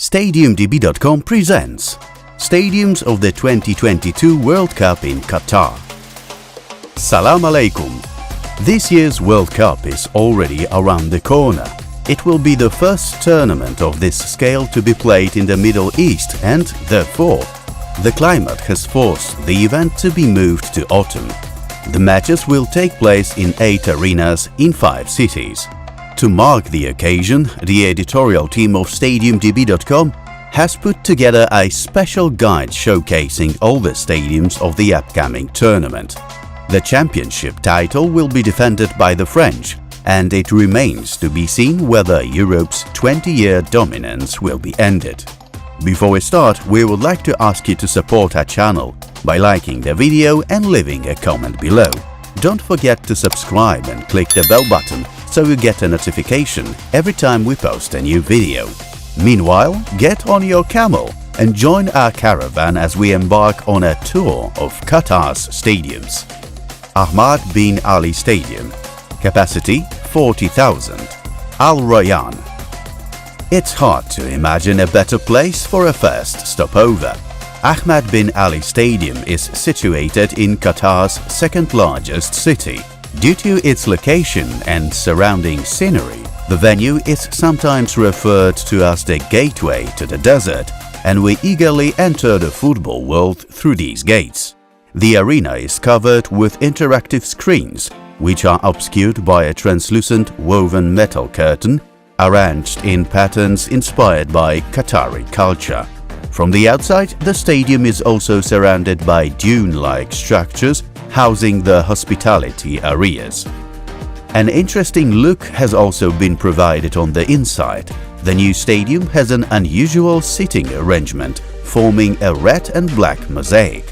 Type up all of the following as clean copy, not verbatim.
StadiumDB.com presents Stadiums of the 2022 World Cup in Qatar. Salam alaikum. This year's World Cup is already around the corner. It will be the first tournament of this scale to be played in the Middle East and, therefore, the climate has forced the event to be moved to autumn. The matches will take place in 8 arenas in 5 cities. To mark the occasion, the editorial team of StadiumDB.com has put together a special guide showcasing all the stadiums of the upcoming tournament. The championship title will be defended by the French, and it remains to be seen whether Europe's 20-year dominance will be ended. Before we start, we would like to ask you to support our channel by liking the video and leaving a comment below. Don't forget to subscribe and click the bell button so you get a notification every time we post a new video. Meanwhile, get on your camel and join our caravan as we embark on a tour of Qatar's stadiums. Ahmad bin Ali Stadium, capacity 40,000, Al Rayyan. It's hard to imagine a better place for a first stopover. Ahmad bin Ali Stadium is situated in Qatar's second largest city. Due to its location and surrounding scenery, the venue is sometimes referred to as the gateway to the desert, and we eagerly enter the football world through these gates. The arena is covered with interactive screens, which are obscured by a translucent woven metal curtain arranged in patterns inspired by Qatari culture. From the outside, the stadium is also surrounded by dune-like structures housing the hospitality areas. An interesting look has also been provided on the inside. The new stadium has an unusual seating arrangement, forming a red and black mosaic.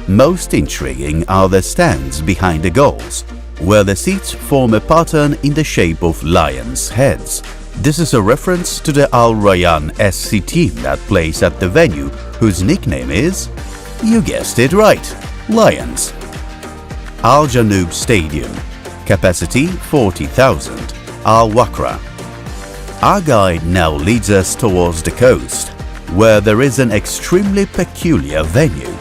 Most intriguing are the stands behind the goals, where the seats form a pattern in the shape of lions' heads. This is a reference to the Al Rayyan SC team that plays at the venue, whose nickname is, you guessed it right, Lions. Al Janoub Stadium, capacity 40,000, Al Wakra. Our guide now leads us towards the coast, where there is an extremely peculiar venue.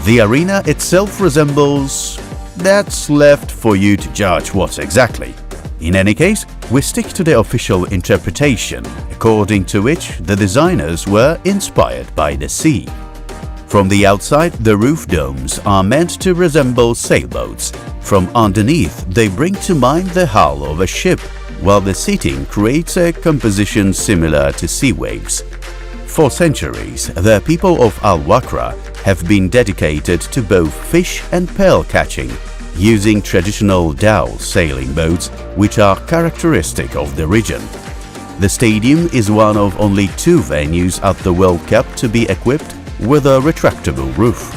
The arena itself resembles… that's left for you to judge what exactly. In any case, we stick to the official interpretation, according to which the designers were inspired by the sea. From the outside, the roof domes are meant to resemble sailboats. From underneath, they bring to mind the hull of a ship, while the seating creates a composition similar to sea waves. For centuries, the people of Al Wakra have been dedicated to both fish and pearl catching, using traditional dhow sailing boats which are characteristic of the region. The stadium is one of only 2 venues at the World Cup to be equipped with a retractable roof.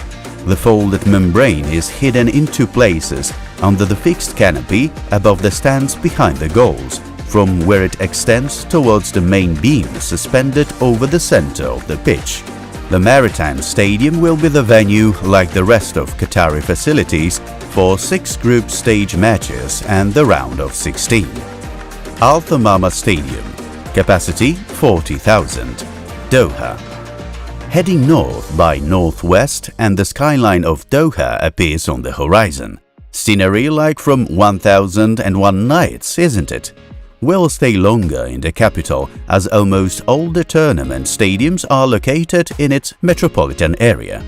The folded membrane is hidden in 2 places under the fixed canopy above the stands behind the goals, from where it extends towards the main beam suspended over the center of the pitch. The Maritime Stadium will be the venue, like the rest of Qatari facilities, for 6 group stage matches and the round of 16. Al Thamama Stadium, capacity 40,000, Doha. Heading north by northwest, and the skyline of Doha appears on the horizon. Scenery like from 1001 Nights, isn't it? We'll stay longer in the capital, as almost all the tournament stadiums are located in its metropolitan area.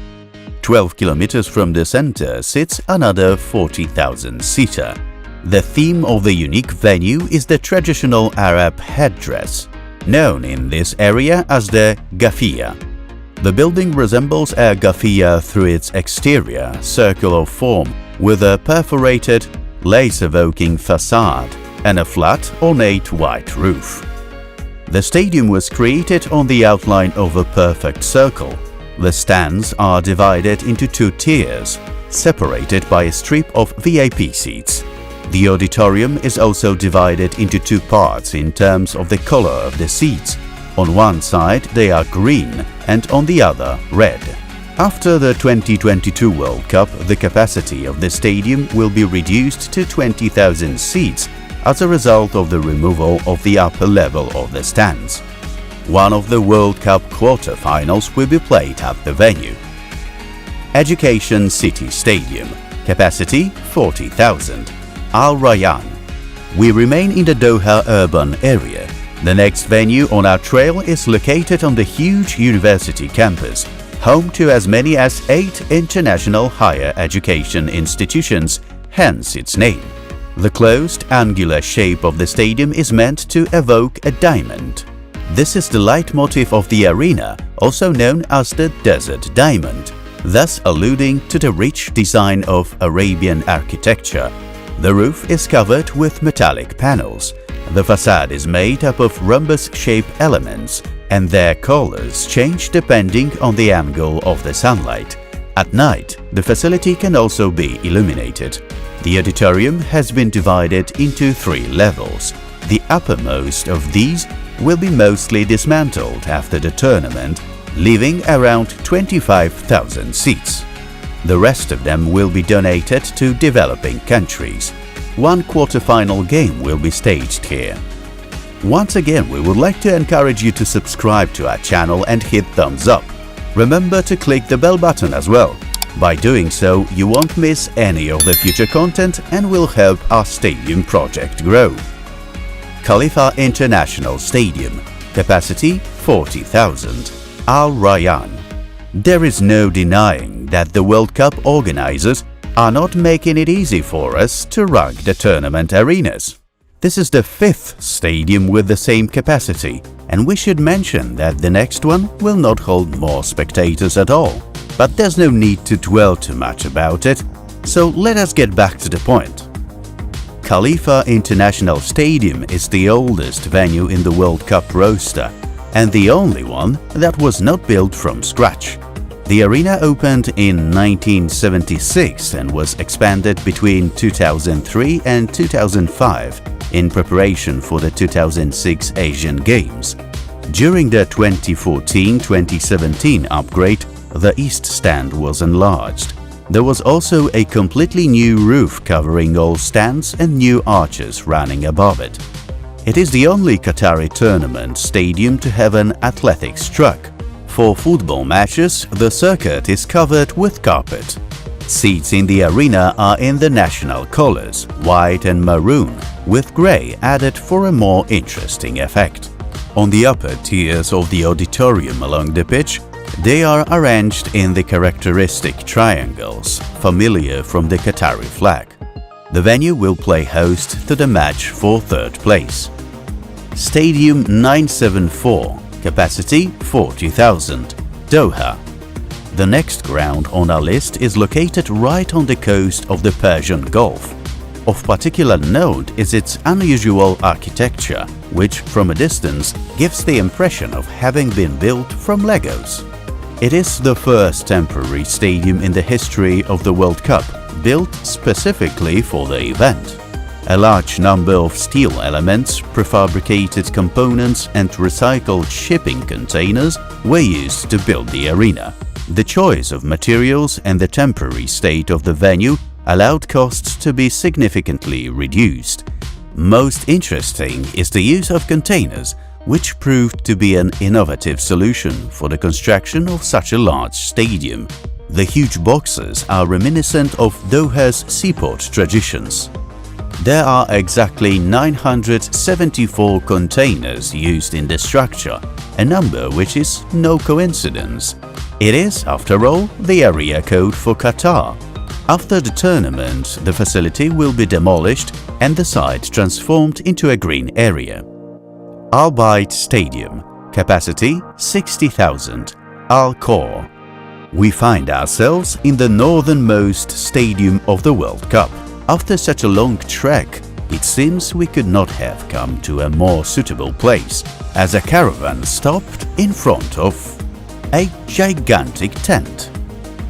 12 kilometers from the center sits another 40,000-seater. The theme of the unique venue is the traditional Arab headdress, known in this area as the Ghafiya. The building resembles a Ghafiya through its exterior, circular form, with a perforated, lace-evoking facade and a flat, ornate white roof. The stadium was created on the outline of a perfect circle. The stands are divided into 2 tiers, separated by a strip of VIP seats. The auditorium is also divided into 2 parts in terms of the color of the seats. On one side they are green and on the other red. After the 2022 World Cup, the capacity of the stadium will be reduced to 20,000 seats as a result of the removal of the upper level of the stands. One of the World Cup quarter-finals will be played at the venue. Education City Stadium, capacity 40,000, Al Rayyan. We remain in the Doha urban area. The next venue on our trail is located on the huge university campus, home to as many as 8 international higher education institutions, hence its name. The closed, angular shape of the stadium is meant to evoke a diamond. This is the leitmotif of the arena, also known as the Desert Diamond, thus alluding to the rich design of Arabian architecture. The roof is covered with metallic panels. The facade is made up of rhombus-shaped elements, and their colors change depending on the angle of the sunlight. At night, the facility can also be illuminated. The auditorium has been divided into 3 levels. The uppermost of these will be mostly dismantled after the tournament, leaving around 25,000 seats. The rest of them will be donated to developing countries. One quarter-final game will be staged here. Once again, we would like to encourage you to subscribe to our channel and hit thumbs up. Remember to click the bell button as well. By doing so, you won't miss any of the future content and will help our stadium project grow. Khalifa International Stadium, capacity 40,000, Al Rayyan. There is no denying that the World Cup organizers are not making it easy for us to rank the tournament arenas. This is the 5th stadium with the same capacity, and we should mention that the next one will not hold more spectators at all. But there's no need to dwell too much about it, so let us get back to the point. Khalifa International Stadium is the oldest venue in the World Cup roster, and the only one that was not built from scratch. The arena opened in 1976 and was expanded between 2003 and 2005 in preparation for the 2006 Asian Games. During the 2014-2017 upgrade, the east stand was enlarged. There was also a completely new roof covering all stands and new arches running above it. It is the only Qatari tournament stadium to have an athletics track. For football matches, the circuit is covered with carpet. Seats in the arena are in the national colors, white and maroon, with grey added for a more interesting effect. On the upper tiers of the auditorium along the pitch, they are arranged in the characteristic triangles, familiar from the Qatari flag. The venue will play host to the match for 3rd place. Stadium 974, capacity 40,000, Doha. The next ground on our list is located right on the coast of the Persian Gulf. Of particular note is its unusual architecture, which from a distance gives the impression of having been built from Legos. It is the first temporary stadium in the history of the World Cup, built specifically for the event. A large number of steel elements, prefabricated components and recycled shipping containers were used to build the arena. The choice of materials and the temporary state of the venue allowed costs to be significantly reduced. Most interesting is the use of containers, which proved to be an innovative solution for the construction of such a large stadium. The huge boxes are reminiscent of Doha's seaport traditions. There are exactly 974 containers used in the structure, a number which is no coincidence. It is, after all, the area code for Qatar. After the tournament, the facility will be demolished and the site transformed into a green area. Al Bayt Stadium, capacity 60,000, Al Khor. We find ourselves in the northernmost stadium of the World Cup. After such a long trek, it seems we could not have come to a more suitable place, as a caravan stopped in front of a gigantic tent.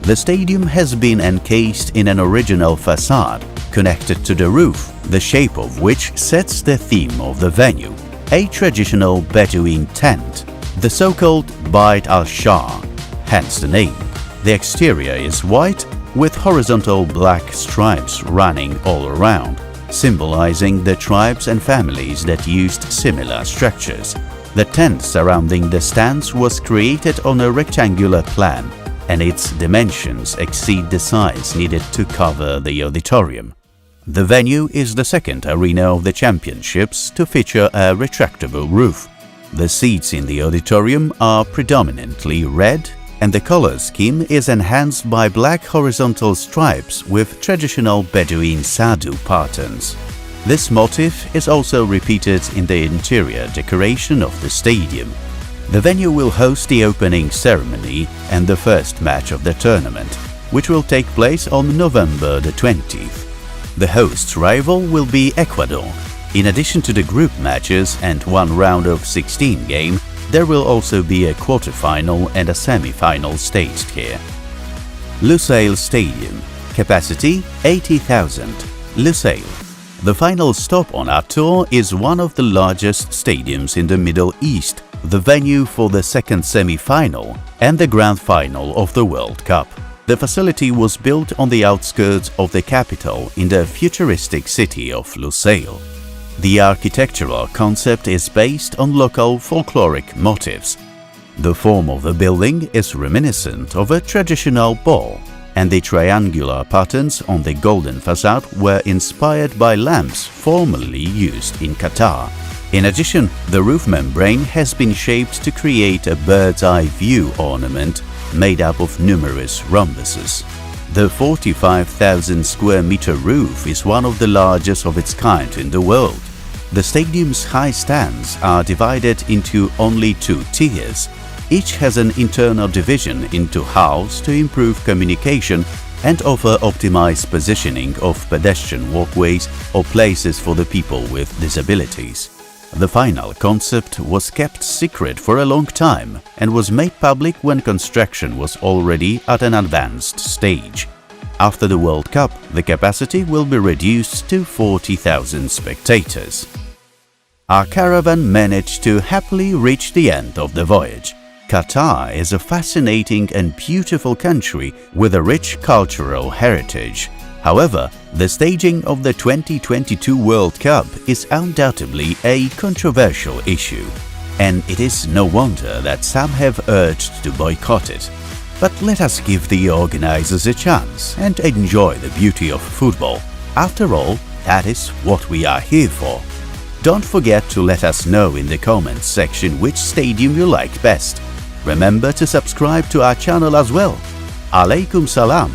The stadium has been encased in an original facade connected to the roof, the shape of which sets the theme of the venue, a traditional Bedouin tent, the so-called Bayt al-Shah, hence the name. The exterior is white with horizontal black stripes running all around, symbolizing the tribes and families that used similar structures. The tent surrounding the stands was created on a rectangular plan, and its dimensions exceed the size needed to cover the auditorium. The venue is the second arena of the championships to feature a retractable roof. The seats in the auditorium are predominantly red, and the color scheme is enhanced by black horizontal stripes with traditional Bedouin Sadu patterns. This motif is also repeated in the interior decoration of the stadium. The venue will host the opening ceremony and the first match of the tournament, which will take place on November the 20th. The host's rival will be Ecuador. In addition to the group matches and one round of 16 game, there will also be a quarter-final and a semi-final staged here. Lusail Stadium. Capacity 80,000. Lusail. The final stop on our tour is one of the largest stadiums in the Middle East, the venue for the second semi-final and the grand final of the World Cup. The facility was built on the outskirts of the capital in the futuristic city of Lusail. The architectural concept is based on local folkloric motifs. The form of the building is reminiscent of a traditional ball, and the triangular patterns on the golden facade were inspired by lamps formerly used in Qatar. In addition, the roof membrane has been shaped to create a bird's-eye view ornament made up of numerous rhombuses. The 45,000 square meter roof is one of the largest of its kind in the world. The stadium's high stands are divided into only 2 tiers. Each has an internal division into halves to improve communication and offer optimized positioning of pedestrian walkways or places for the people with disabilities. The final concept was kept secret for a long time and was made public when construction was already at an advanced stage. After the World Cup, the capacity will be reduced to 40,000 spectators. Our caravan managed to happily reach the end of the voyage. Qatar is a fascinating and beautiful country with a rich cultural heritage. However, the staging of the 2022 World Cup is undoubtedly a controversial issue, and it is no wonder that some have urged to boycott it. But let us give the organizers a chance and enjoy the beauty of football. After all, that is what we are here for. Don't forget to let us know in the comments section which stadium you like best. Remember to subscribe to our channel as well. Alaikum salam.